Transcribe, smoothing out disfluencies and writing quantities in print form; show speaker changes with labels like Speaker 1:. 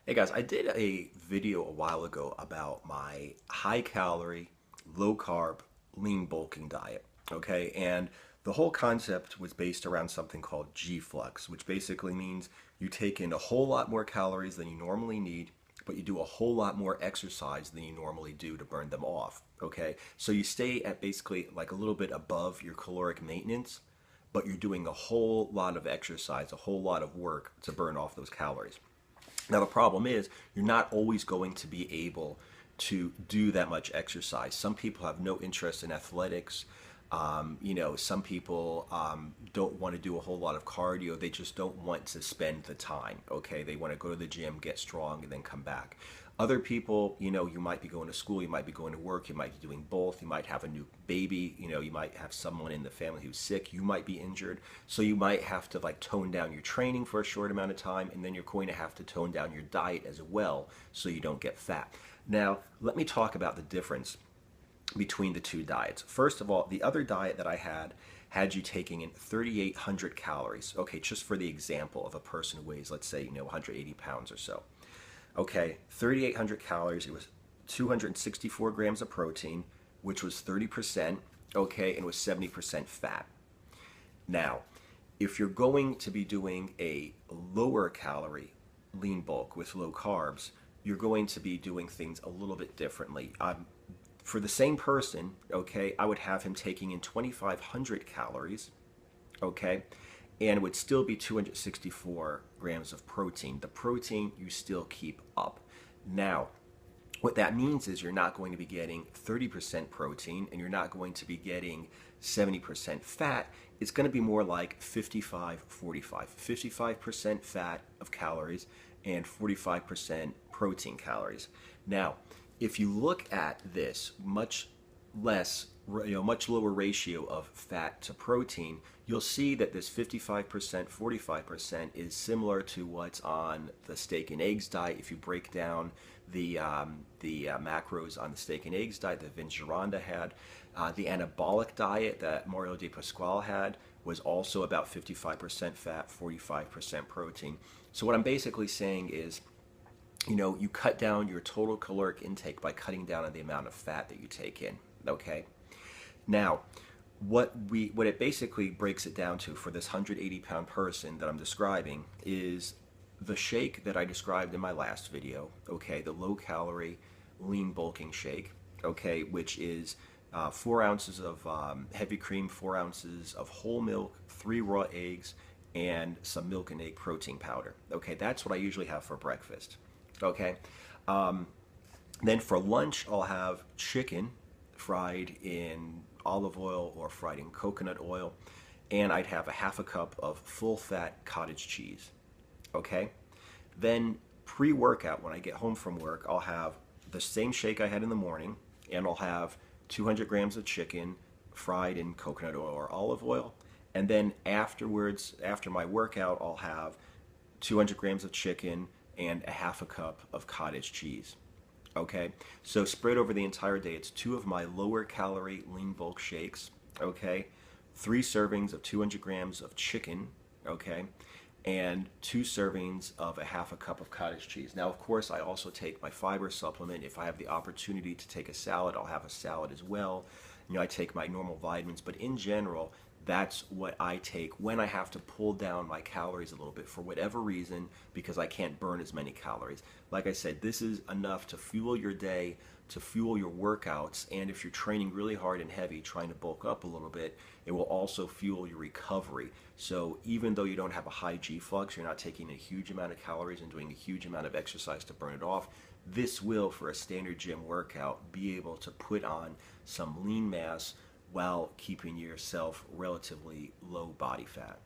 Speaker 1: Hey guys, I did a video a while ago about my high calorie, low carb, lean bulking diet. Okay, and the whole concept was based around something called G-Flux, which basically means you take in a whole lot more calories than you normally need, but you do a whole lot more exercise than you normally do to burn them off. Okay, so you stay at basically like a little bit above your caloric maintenance, but you're doing a whole lot of exercise, a whole lot of work to burn off those calories. Now, the problem is you're not always going to be able to do that much exercise. Some people have no interest in athletics. Some people don't want to do a whole lot of cardio. They just don't want to spend the time. Okay, they want to go to the gym, get strong, and then come back. Other people, you might be going to school, you might be going to work, you might be doing both, you might have a new baby, you might have someone in the family who's sick, you might be injured. So you might have to like tone down your training for a short amount of time, and then you're going to have to tone down your diet as well so you don't get fat. Now, let me talk about the difference between the two diets. First of all, the other diet that I had you taking in 3,800 calories. Okay, just for the example of a person who weighs, let's say, 180 pounds or so. Okay, 3,800 calories. It was 264 grams of protein, which was 30%, okay, and was 70% fat. Now, if you're going to be doing a lower calorie lean bulk with low carbs, you're going to be doing things a little bit differently. For the same person, okay, I would have him taking in 2,500 calories, okay, and it would still be 264 grams of protein. The protein you still keep up. Now, what that means is you're not going to be getting 30% protein and you're not going to be getting 70% fat. It's going to be more like 55, 45. 55% fat of calories and 45% protein calories. Now, if you look at this much lower ratio of fat to protein, you'll see that this 55%, 45% is similar to what's on the steak and eggs diet. If you break down the macros on the steak and eggs diet that Vince Gironda had, the anabolic diet that Mario De Pasquale had was also about 55% fat, 45% protein. So what I'm basically saying is, you cut down your total caloric intake by cutting down on the amount of fat that you take in, okay? Now, what it basically breaks it down to for this 180-pound person that I'm describing is the shake that I described in my last video, okay, the low-calorie lean bulking shake, okay, which is 4 ounces of heavy cream, 4 ounces of whole milk, 3 raw eggs, and some milk and egg protein powder. Okay, that's what I usually have for breakfast. Okay, then for lunch I'll have chicken fried in olive oil or fried in coconut oil, and I'd have a half a cup of full-fat cottage cheese. Okay, then pre-workout when I get home from work, I'll have the same shake I had in the morning, and I'll have 200 grams of chicken fried in coconut oil or olive oil, and then afterwards, after my workout, I'll have 200 grams of chicken and a half a cup of cottage cheese. Okay, so spread over the entire day, it's 2 of my lower calorie lean bulk shakes, okay, 3 servings of 200 grams of chicken, okay, and 2 servings of a half a cup of cottage cheese. Now, of course, I also take my fiber supplement. If I have the opportunity to take a salad, I'll have a salad as well. I take my normal vitamins, but in general, that's what I take when I have to pull down my calories a little bit for whatever reason, because I can't burn as many calories. Like I said, this is enough to fuel your day, to fuel your workouts, and if you're training really hard and heavy, trying to bulk up a little bit, it will also fuel your recovery. So even though you don't have a high G-Flux, you're not taking a huge amount of calories and doing a huge amount of exercise to burn it off, this will, for a standard gym workout, be able to put on some lean mass while keeping yourself relatively low body fat.